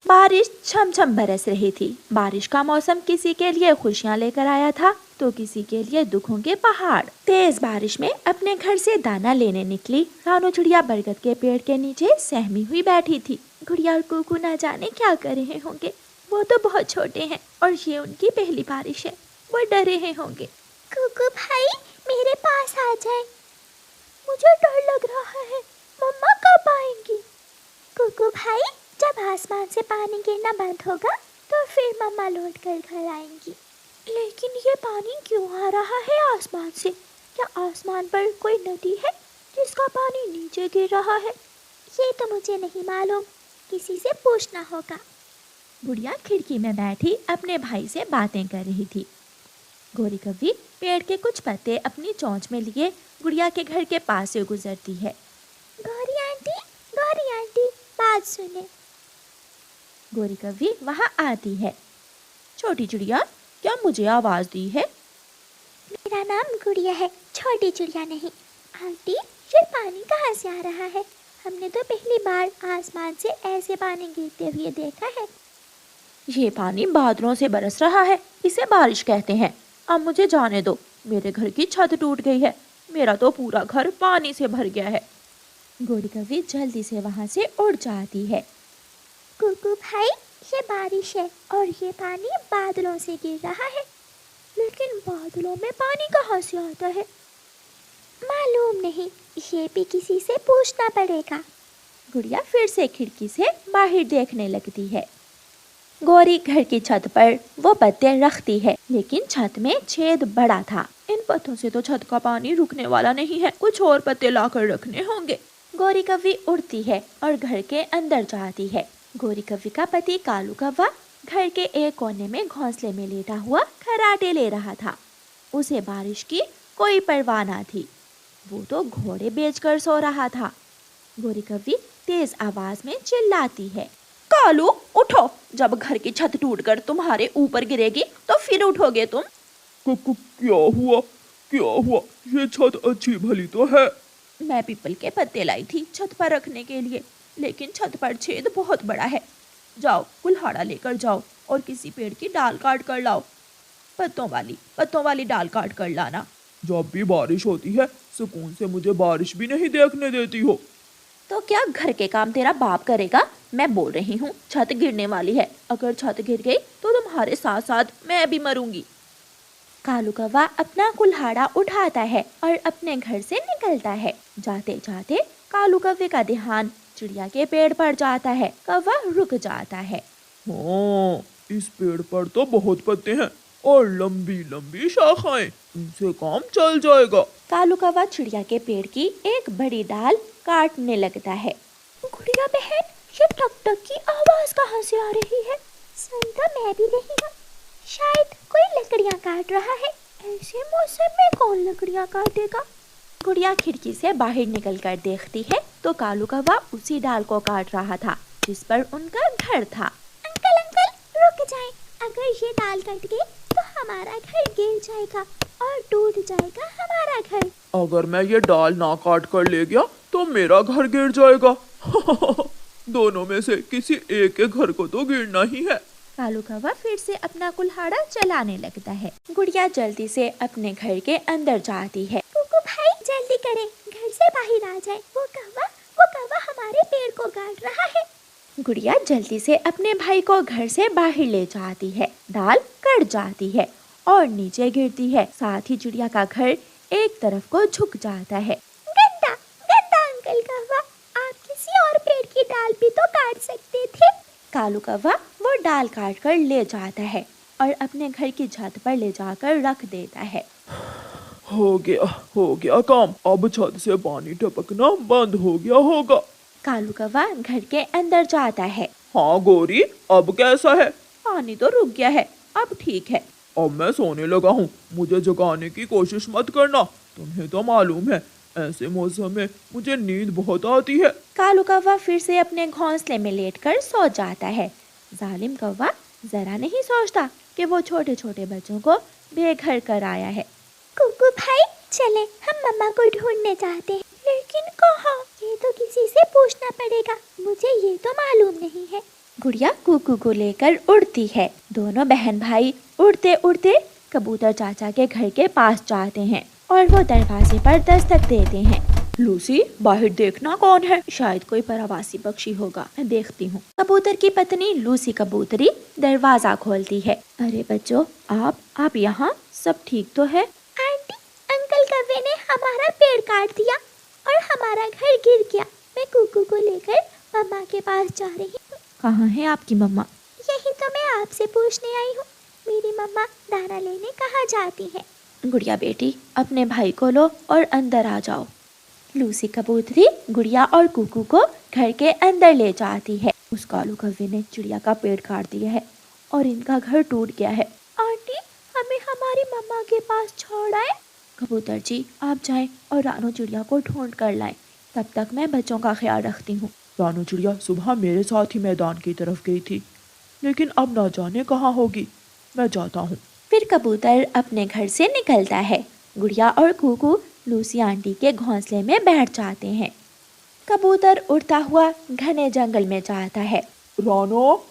बारिश छमछम बरस रही थी। बारिश का मौसम किसी के लिए खुशियां लेकर आया था तो किसी के लिए दुखों के पहाड़। तेज बारिश में अपने घर से दाना लेने निकली रानू चिड़िया बरगद के पेड़ के नीचे सहमी हुई बैठी थी। गुड़िया और कुकू न जाने क्या कर रहे होंगे। वो तो बहुत छोटे हैं और ये उनकी पहली बारिश है। वो डर रहे होंगे। कुकू भाई मेरे पास आ जाए, मुझे डर लग रहा है। मम्मा कब आएंगी? कुकू भाई जब आसमान से पानी गिरना बंद होगा तो फिर मम्मा लौट कर घर आएंगी। लेकिन ये पानी क्यों आ रहा है आसमान से? क्या आसमान पर कोई नदी है जिसका पानी नीचे गिर रहा है? ये तो मुझे नहीं मालूम, किसी से पूछना होगा। गुड़िया खिड़की में बैठी अपने भाई से बातें कर रही थी। गौरी कव्वी पेड़ के कुछ पत्ते अपनी चोंच में लिए गुड़िया के घर के पास से गुजरती है। गौरी आंटी बात सुने। गौरी कव्वी वहाँ आती है। छोटी चिड़िया, क्या मुझे आवाज दी है? मेरा नाम गुड़िया है, छोटी चिड़िया नहीं। आंटी ये पानी कहाँ से आ रहा है? हमने तो पहली बार आसमान से ऐसे पानी गिरते हुए देखा है। ये पानी बादलों से बरस रहा है, इसे बारिश कहते हैं। अब मुझे जाने दो, मेरे घर की छत टूट गई है। मेरा तो पूरा घर पानी से भर गया है। गौरी कव्वी जल्दी से वहाँ से उड़ जाती है। कुकू भाई ये बारिश है और ये पानी बादलों से गिर रहा है, लेकिन बादलों में पानी कहाँ से आता है? मालूम नहीं, ये भी किसी से पूछना पड़ेगा। गुड़िया फिर से खिड़की से बाहर देखने लगती है। गौरी घर की छत पर वो पत्ते रखती है, लेकिन छत में छेद बड़ा था। इन पत्तों से तो छत का पानी रुकने वाला नहीं है, कुछ और पत्ते लाकर रखने होंगे। गौरी कव्वी उड़ती है और घर के अंदर जाती है। गौरी कव्वी का पति कालू कौवा घर के एक कोने में घोंसले में लेटा हुआ खर्राटे ले रहा था। उसे बारिश की कोई परवाह न थी, वो तो घोड़े बेचकर सो रहा था। गौरी कव्वी तेज आवाज में चिल्लाती है, कालू उठो, जब घर की छत टूटकर तुम्हारे ऊपर गिरेगी तो फिर उठोगे तुम। क्या हुआ? ये छत अच्छी भली तो है। मैं पीपल के पत्ते लाई थी छत पर रखने के लिए, लेकिन छत पर छेद बहुत बड़ा है। जाओ कुल्हाड़ा लेकर जाओ और किसी पेड़ की डाल काट कर लाओ। पत्तों वाली डाल काट कर लाना। जब भी बारिश होती है सुकून से मुझे बारिश भी नहीं देखने देती हो। तो क्या घर के काम तेरा बाप करेगा? मैं बोल रही हूँ, छत गिरने वाली है। अगर छत गिर गई तो तुम्हारे साथ साथ मैं भी मरूंगी। कालू कौवा अपना कुल्हाड़ा उठाता है और अपने घर से निकलता है। जाते जाते कालू कौवे का ध्यान चिड़िया के पेड़ पर जाता है। कौवा रुक जाता है। हाँ, इस पेड़ पर तो बहुत पत्ते हैं और लंबी लंबी शाखाएं, इनसे काम चल जाएगा। कालू कौवा चिड़िया के पेड़ की एक बड़ी डाल काटने लगता है। गुड़िया बहन, ये टक टक की आवाज कहाँ से आ रही है? सुनता मैं भी नहीं हूँ। शायद कोई लकड़ियाँ काट रहा है। ऐसे मौसम में कौन लकड़ियाँ काटेगा? गुड़िया खिड़की से बाहर निकलकर देखती है तो कालू कौवा उसी डाल को काट रहा था जिस पर उनका घर था। अंकल रुक जाएं, अगर ये डाल कट गई तो हमारा घर गिर जाएगा और टूट जाएगा हमारा घर। अगर मैं ये डाल ना काट कर ले गया तो मेरा घर गिर जाएगा। दोनों में से किसी एक के घर को तो गिरना ही है। कालू कौवा फिर से अपना कुल्हाड़ा चलाने लगता है। गुड़िया जल्दी से अपने घर के अंदर जाती है। कुकू भाई जल्दी करें, घर से बाहर आ जाए। वो कौवा हमारे पेड़ को काट रहा है। गुड़िया जल्दी से अपने भाई को घर से बाहर ले जाती है। डाल कट जाती है और नीचे गिरती है। साथ ही चिड़िया का घर एक तरफ को झुक जाता है। गंदा अंकल कौवा, आप किसी और पेड़ की डाल भी तो काट सकते थे। कालू कौवा वो डाल काट कर ले जाता है और अपने घर की छत पर ले जाकर रख देता है। हो गया काम। अब छत से पानी टपकना बंद हो गया होगा। कालू कौवा घर के अंदर जाता है। हाँ गौरी, अब कैसा है? पानी तो रुक गया है, अब ठीक है। अब मैं सोने लगा हूँ, मुझे जगाने की कोशिश मत करना। तुम्हें तो मालूम है ऐसे मौसम में मुझे नींद बहुत आती है। कालू कौवा फिर से अपने घोंसले में लेटकर सो जाता है। जालिम कौवा जरा नहीं सोचता कि वो छोटे छोटे बच्चों को बेघर कर आया है। कुकू भाई चले, हम मम्मा को ढूंढने जाते हैं। लेकिन कहाँ? ये तो किसी से पूछना पड़ेगा, मुझे ये तो मालूम नहीं है। गुड़िया कुकू को लेकर उड़ती है। दोनों बहन भाई उड़ते उड़ते कबूतर चाचा के घर के पास जाते हैं और वो दरवाजे पर दस्तक देते हैं। लूसी, बाहर देखना कौन है, शायद कोई प्रवासी पक्षी होगा, मैं देखती हूँ। कबूतर की पत्नी लूसी कबूतरी दरवाजा खोलती है। अरे बच्चों, आप यहाँ, सब ठीक तो है? आंटी, अंकल कौवे ने हमारा पेड़ काट दिया और हमारा घर गिर गया। मैं कुकू को लेकर मम्मा के पास जा रही हूँ। कहाँ है आपकी मम्मा? यही तो मैं आपसे पूछने आई हूँ। मेरी मम्मा दाना लेने कहाँ जाती है? गुड़िया बेटी, अपने भाई को लो और अंदर आ जाओ। लूसी कबूतरी गुड़िया और कुकू को घर के अंदर ले जाती है। उस कालू कौवे ने चिड़िया का पेड़ काट दिया है और इनका घर टूट गया है। आंटी, हमें हमारी मम्मा के पास छोड़ आए। कबूतर जी, आप जाएं और रानू चिड़िया को ढूंढ कर लाएं। तब तक मैं बच्चों का ख्याल रखती हूँ। रानू चिड़िया सुबह मेरे साथ ही मैदान की तरफ गई थी, लेकिन अब ना जाने कहाँ होगी। मैं जाता हूँ। फिर कबूतर अपने घर से निकलता है। गुड़िया और कुकू लूसी आंटी के घोंसले में बैठ जाते हैं। कबूतर उड़ता हुआ घने जंगल में जाता है। रानो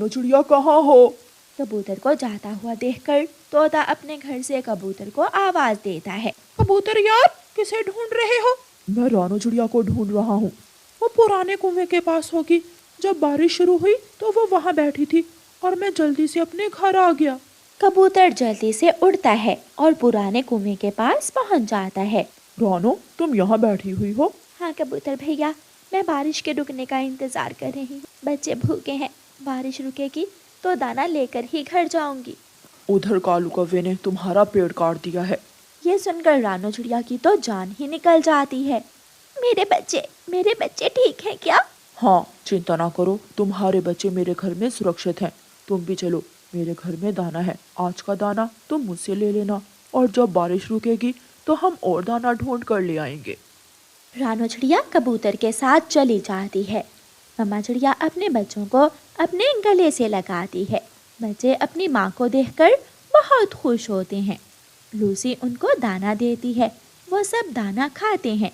चिड़िया कहाँ हो? कबूतर को जाता हुआ देखकर तोता अपने घर से कबूतर को आवाज देता है। कबूतर यार, किसे ढूंढ रहे हो? मैं रानो चिड़िया को ढूंढ रहा हूँ। वो पुराने कुएं के पास होगी। जब बारिश शुरू हुई तो वो वहाँ बैठी थी और मैं जल्दी से अपने घर आ गया। कबूतर जल्दी से उड़ता है और पुराने कुएं के पास पहुँच जाता है। रानो, तुम यहाँ बैठी हुई हो? हाँ कबूतर भैया, मैं बारिश के रुकने का इंतजार कर रही हूँ। बच्चे भूखे हैं, बारिश रुकेगी तो दाना लेकर ही घर जाऊंगी। उधर कालू कौवे ने तुम्हारा पेड़ काट दिया है। ये सुनकर रानो चिड़िया की तो जान ही निकल जाती है। मेरे बच्चे ठीक हैं क्या? हाँ, चिंता ना करो, तुम्हारे बच्चे मेरे घर में सुरक्षित हैं। तुम भी चलो, मेरे घर में दाना है। आज का दाना तुम मुझसे ले लेना और जब बारिश रुकेगी तो हम और दाना ढूंढ कर ले आएंगे। रानो चिड़िया कबूतर के साथ चली जाती है। मम्मा चिड़िया अपने बच्चों को अपने गले से लगाती है। बच्चे अपनी माँ को देखकर बहुत खुश होते हैं। लूसी उनको दाना देती है। वो सब दाना खाते हैं।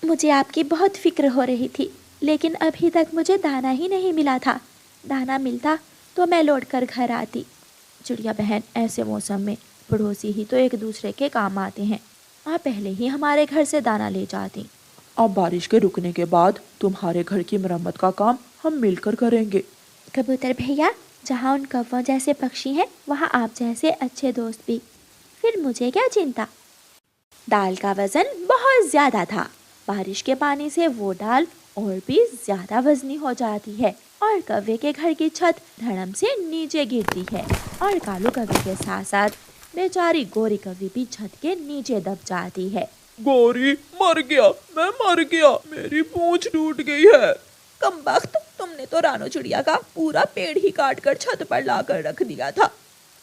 मुझे आपकी बहुत फिक्र हो रही थी, लेकिन अभी तक मुझे दाना ही नहीं मिला था। दाना मिलता तो मैं लौटकर घर आती। चिड़िया बहन, ऐसे मौसम में पड़ोसी ही तो एक दूसरे के काम आते हैं। आप पहले ही हमारे घर से दाना ले जाती। अब बारिश के रुकने के बाद तुम्हारे घर की मरम्मत का काम हम मिलकर करेंगे। कबूतर भैया, जहाँ उन कौवों जैसे पक्षी हैं, वहाँ आप जैसे अच्छे दोस्त भी। फिर मुझे क्या चिंता। दाल का वजन बहुत ज्यादा था। बारिश के पानी से वो दाल और भी ज्यादा वजनी हो जाती है और कौवे के घर की छत धड़म से नीचे गिरती है और कालू कौवे के साथ साथ बेचारी गोरी कौवी भी छत के नीचे दब जाती है। गोरी, मर गया, मैं मर गया, मेरी पूंछ टूट गई है। कमबख्त, तुमने तो रानो चिड़िया का पूरा पेड़ ही काट कर छत पर लाकर रख दिया था।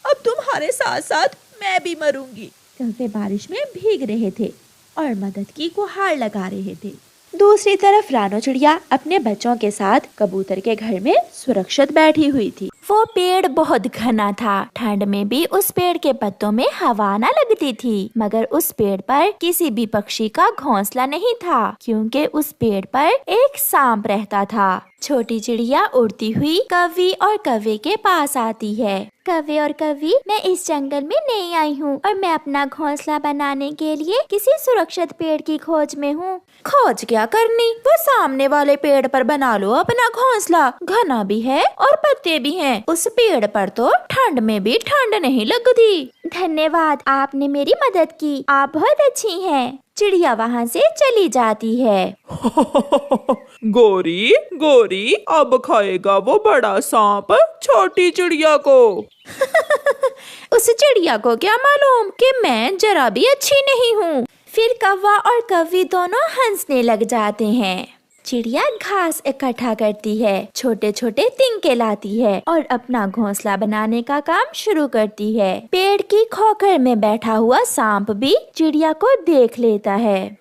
अब तुम्हारे साथ साथ मैं भी मरूंगी। कौवे बारिश में भीग रहे थे और मदद की गुहार लगा रहे थे। दूसरी तरफ रानो चिड़िया अपने बच्चों के साथ कबूतर के घर में सुरक्षित बैठी हुई थी। वो पेड़ बहुत घना था। ठंड में भी उस पेड़ के पत्तों में हवा न लगती थी, मगर उस पेड़ पर किसी भी पक्षी का घोंसला नहीं था, क्योंकि उस पेड़ पर एक सांप रहता था। छोटी चिड़िया उड़ती हुई कौवी और कौवे के पास आती है। कौवे और कौवी, मैं इस जंगल में नई आई हूँ और मैं अपना घोंसला बनाने के लिए किसी सुरक्षित पेड़ की खोज में हूँ। खोज क्या करनी, वो सामने वाले पेड़ पर बना लो अपना घोंसला। घना भी है और पत्ते भी हैं। उस पेड़ पर तो ठंड में भी ठंड नहीं लगती। धन्यवाद, आपने मेरी मदद की। आप बहुत अच्छी हैं। चिड़िया वहाँ से चली जाती है। गोरी, गोरी, अब खाएगा वो बड़ा सांप छोटी चिड़िया को। उस चिड़िया को क्या मालूम कि मैं जरा भी अच्छी नहीं हूँ। फिर कौवा और कौवी दोनों हंसने लग जाते हैं। चिड़िया घास इकट्ठा करती है, छोटे छोटे तिनके लाती है और अपना घोंसला बनाने का काम शुरू करती है। पेड़ की खोखर में बैठा हुआ सांप भी चिड़िया को देख लेता है।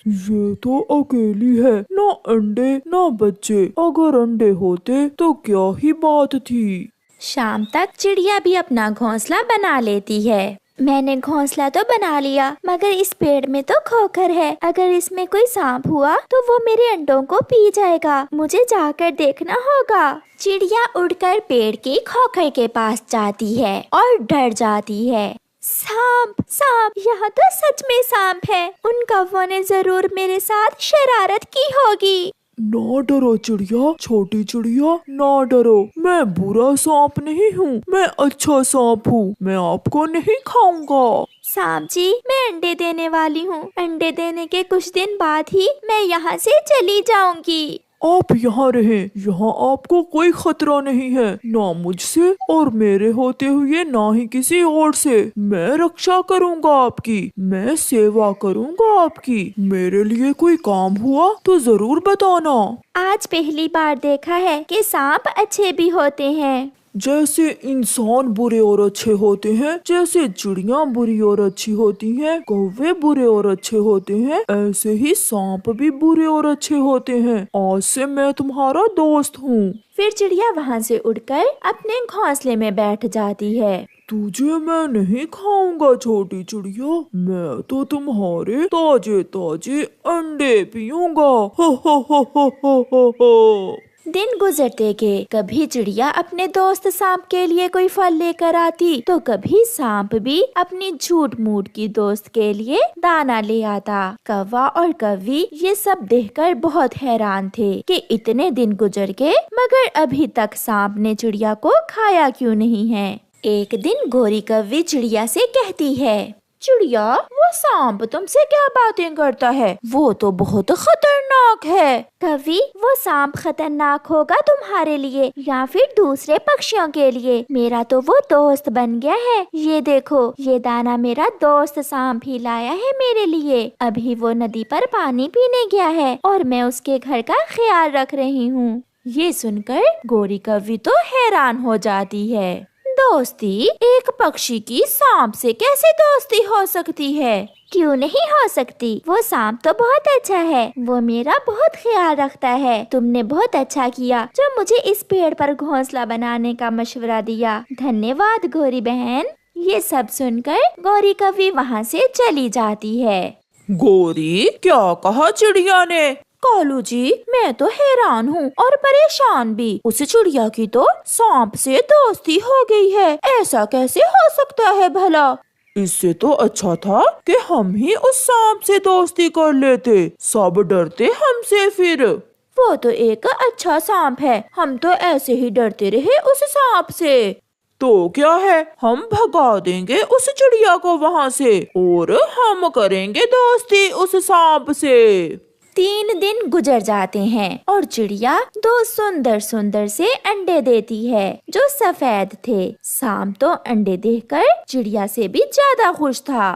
ये तो अकेली है, ना अंडे ना बच्चे। अगर अंडे होते तो क्या ही बात थी। शाम तक चिड़िया भी अपना घोंसला बना लेती है। मैंने घोंसला तो बना लिया, मगर इस पेड़ में तो खोखर है। अगर इसमें कोई सांप हुआ तो वो मेरे अंडों को पी जाएगा। मुझे जाकर देखना होगा। चिड़िया उड़कर पेड़ के खोखर के पास जाती है और डर जाती है। सांप, सांप, यहाँ तो सच में सांप है। उन कौवों ने जरूर मेरे साथ शरारत की होगी। ना डरो चिड़िया, छोटी चिड़िया, ना डरो। मैं बुरा सांप नहीं हूँ, मैं अच्छा सांप हूँ। मैं आपको नहीं खाऊंगा। सांप जी, मैं अंडे देने वाली हूँ। अंडे देने के कुछ दिन बाद ही मैं यहाँ से चली जाऊंगी। आप यहाँ रहें, यहाँ आपको कोई खतरा नहीं है, ना मुझसे और मेरे होते हुए ना ही किसी और से। मैं रक्षा करूँगा आपकी, मैं सेवा करूँगा आपकी। मेरे लिए कोई काम हुआ तो जरूर बताना। आज पहली बार देखा है कि सांप अच्छे भी होते हैं। जैसे इंसान बुरे और अच्छे होते हैं, जैसे चिड़िया बुरी और अच्छी होती हैं, कौवे बुरे और अच्छे होते हैं, ऐसे ही सांप भी बुरे और अच्छे होते हैं। आज से मैं तुम्हारा दोस्त हूँ। फिर चिड़िया वहाँ से उड़कर अपने घोंसले में बैठ जाती है। तुझे मैं नहीं खाऊंगा छोटी चिड़िया, मैं तो तुम्हारे ताजे ताजे अंडे पीऊंगा। हो हो हो हो हो हो हो। दिन गुजरते गए। कभी चिड़िया अपने दोस्त सांप के लिए कोई फल लेकर आती तो कभी सांप भी अपनी झूठ मूठ की दोस्त के लिए दाना ले आता। कौवा और कौवी ये सब देखकर बहुत हैरान थे कि इतने दिन गुजर गए मगर अभी तक सांप ने चिड़िया को खाया क्यों नहीं है। एक दिन गोरी कौवी चिड़िया से कहती है, चिड़िया, वो सांप तुमसे क्या बातें करता है? वो तो बहुत खतरनाक है। कवि, वो सांप खतरनाक होगा तुम्हारे लिए या फिर दूसरे पक्षियों के लिए। मेरा तो वो दोस्त बन गया है। ये देखो, ये दाना मेरा दोस्त सांप ही लाया है मेरे लिए। अभी वो नदी पर पानी पीने गया है और मैं उसके घर का ख्याल रख रही हूँ। ये सुनकर गोरी कौवी तो हैरान हो जाती है। दोस्ती? एक पक्षी की सांप से कैसे दोस्ती हो सकती है? क्यों नहीं हो सकती? वो सांप तो बहुत अच्छा है। वो मेरा बहुत ख्याल रखता है। तुमने बहुत अच्छा किया जो मुझे इस पेड़ पर घोंसला बनाने का मशवरा दिया। धन्यवाद गोरी बहन। ये सब सुनकर गोरी कौवी वहाँ से चली जाती है। गोरी, क्या कहा चिड़िया ने? कालू जी, मैं तो हैरान हूँ और परेशान भी। उस चिड़िया की तो सांप से दोस्ती हो गई है। ऐसा कैसे हो सकता है भला? इससे तो अच्छा था कि हम ही उस सांप से दोस्ती कर लेते। सब डरते हमसे फिर। वो तो एक अच्छा सांप है। हम तो ऐसे ही डरते रहे उस सांप से। तो क्या है, हम भगा देंगे उस चिड़िया को वहाँ से और हम करेंगे दोस्ती उस सांप से। 3 दिन गुजर जाते हैं और चिड़िया 2 सुंदर सुंदर से अंडे देती है जो सफेद थे। सांप तो अंडे देखकर चिड़िया से भी ज्यादा खुश था।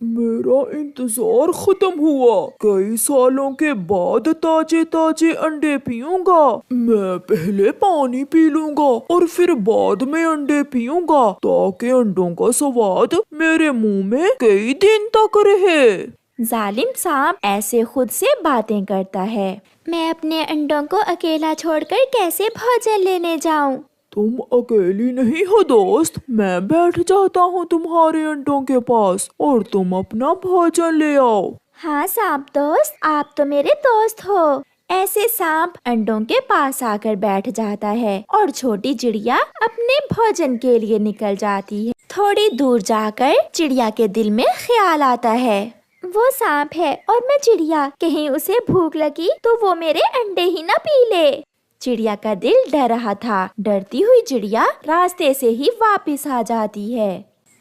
मेरा इंतजार खत्म हुआ। कई सालों के बाद ताजे ताजे अंडे पीऊंगा। मैं पहले पानी पी लूंगा और फिर बाद में अंडे पीऊंगा ताकि अंडों का स्वाद मेरे मुंह में कई दिन तक रहे। जालिम सांप ऐसे खुद से बातें करता है। मैं अपने अंडों को अकेला छोड़कर कैसे भोजन लेने जाऊं? तुम अकेली नहीं हो दोस्त, मैं बैठ जाता हूँ तुम्हारे अंडों के पास और तुम अपना भोजन ले आओ। हाँ सांप दोस्त, आप तो मेरे दोस्त हो। ऐसे सांप अंडों के पास आकर बैठ जाता है और छोटी चिड़िया अपने भोजन के लिए निकल जाती है। थोड़ी दूर जाकर चिड़िया के दिल में ख्याल आता है, वो सांप है और मैं चिड़िया, कहीं उसे भूख लगी तो वो मेरे अंडे ही न पी ले। चिड़िया का दिल डर रहा था। डरती हुई चिड़िया रास्ते से ही वापस आ जाती है।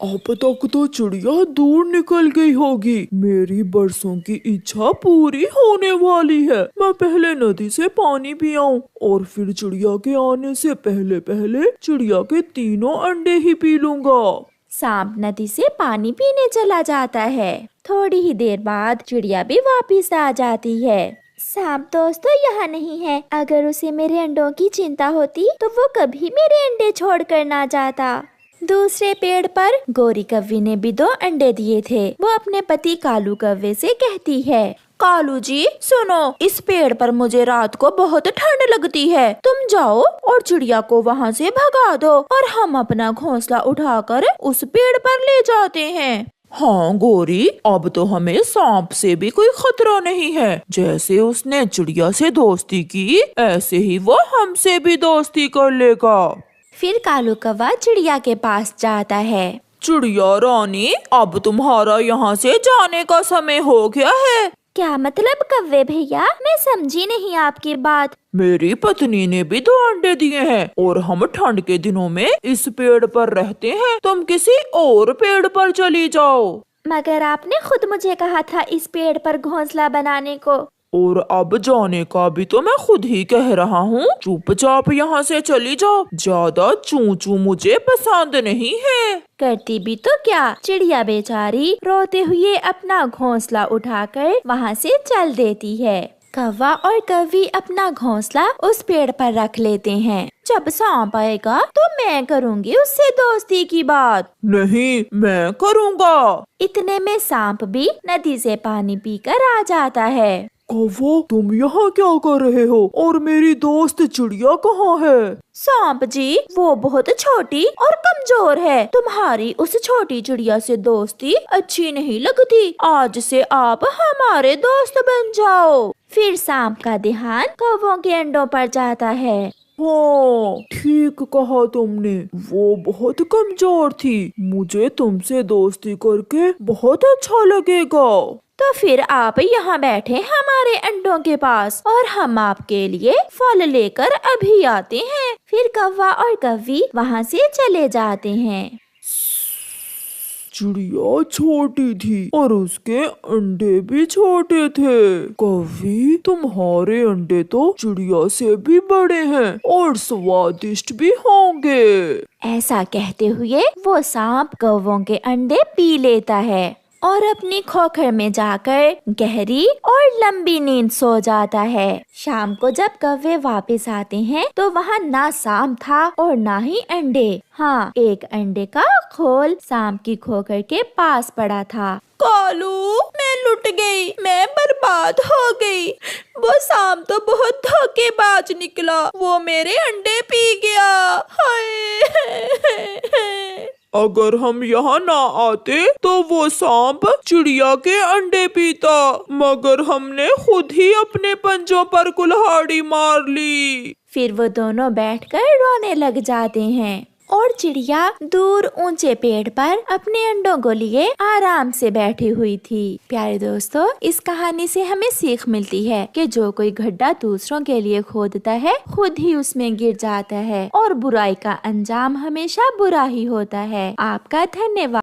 अब तक तो चिड़िया दूर निकल गई होगी। मेरी बरसों की इच्छा पूरी होने वाली है। मैं पहले नदी से पानी पी आऊं और फिर चिड़िया के आने से पहले पहले चिड़िया के 3 अंडे ही पी लूंगा। सांप नदी से पानी पीने चला जाता है। थोड़ी ही देर बाद चिड़िया भी वापस आ जाती है। सांप दोस्त तो यहाँ नहीं है। अगर उसे मेरे अंडों की चिंता होती तो वो कभी मेरे अंडे छोड़कर ना जाता। दूसरे पेड़ पर गोरी कव्वे ने भी 2 अंडे दिए थे। वो अपने पति कालू कव्वे से कहती है, कालू जी सुनो, इस पेड़ पर मुझे रात को बहुत ठंड लगती है। तुम जाओ और चिड़िया को वहाँ से भगा दो और हम अपना घोंसला उठाकर उस पेड़ पर ले जाते हैं। हाँ गोरी, अब तो हमें सांप से भी कोई खतरा नहीं है। जैसे उसने चिड़िया से दोस्ती की, ऐसे ही वो हमसे भी दोस्ती कर लेगा। फिर कालू कौवा चिड़िया के पास जाता है। चिड़िया रानी, अब तुम्हारा यहाँ से जाने का समय हो गया है। क्या मतलब कव्वे भैया, मैं समझी नहीं आपकी बात। मेरी पत्नी ने भी 2 अंडे दिए हैं और हम ठंड के दिनों में इस पेड़ पर रहते हैं। तुम किसी और पेड़ पर चली जाओ। मगर आपने खुद मुझे कहा था इस पेड़ पर घोंसला बनाने को। और अब जाने का भी तो मैं खुद ही कह रहा हूँ। चुपचाप यहाँ से चली जाओ, ज्यादा चू चू मुझे पसंद नहीं है। करती भी तो क्या, चिड़िया बेचारी रोते हुए अपना घोंसला उठाकर वहाँ से चल देती है। कौवा और कव्वी अपना घोंसला उस पेड़ पर रख लेते हैं। जब सांप आएगा तो मैं करूँगी उससे दोस्ती की बात। नहीं, मैं करूँगा। इतने में सांप भी नदी से पानी पीकर आ जाता है। कौवा, तुम यहाँ क्या कर रहे हो और मेरी दोस्त चिड़िया कहाँ है? सांप जी, वो बहुत छोटी और कमजोर है। तुम्हारी उस छोटी चिड़िया से दोस्ती अच्छी नहीं लगती। आज से आप हमारे दोस्त बन जाओ। फिर सांप का ध्यान कौवों के अंडों पर जाता है। हाँ, ठीक कहा तुमने, वो बहुत कमजोर थी। मुझे तुमसे दोस्ती करके बहुत अच्छा लगेगा। तो फिर आप यहाँ बैठे हमारे अंडों के पास और हम आपके लिए फल लेकर अभी आते हैं। फिर कौवा और कव्वी वहाँ से चले जाते हैं। चिड़िया छोटी थी और उसके अंडे भी छोटे थे। कव्वी, तुम्हारे अंडे तो चिड़िया से भी बड़े हैं और स्वादिष्ट भी होंगे। ऐसा कहते हुए वो सांप कौवों के अंडे पी लेता है और अपनी खोखर में जाकर गहरी और लंबी नींद सो जाता है। शाम को जब कौवे वापस आते हैं तो वहाँ ना सांप था और ना ही अंडे। हाँ, एक अंडे का खोल सांप की खोखर के पास पड़ा था। कालू, मैं लुट गई, मैं बर्बाद हो गई। वो सांप तो बहुत धोखेबाज निकला, वो मेरे अंडे पी गया। हाय। अगर हम यहाँ ना आते तो वो सांप चिड़िया के अंडे पीता, मगर हमने खुद ही अपने पंजों पर कुल्हाड़ी मार ली। फिर वो दोनों बैठकर रोने लग जाते हैं और चिड़िया दूर ऊंचे पेड़ पर अपने अंडों को लिए आराम से बैठी हुई थी। प्यारे दोस्तों, इस कहानी से हमें सीख मिलती है कि जो कोई गड्ढा दूसरों के लिए खोदता है, खुद ही उसमें गिर जाता है और बुराई का अंजाम हमेशा बुरा ही होता है। आपका धन्यवाद।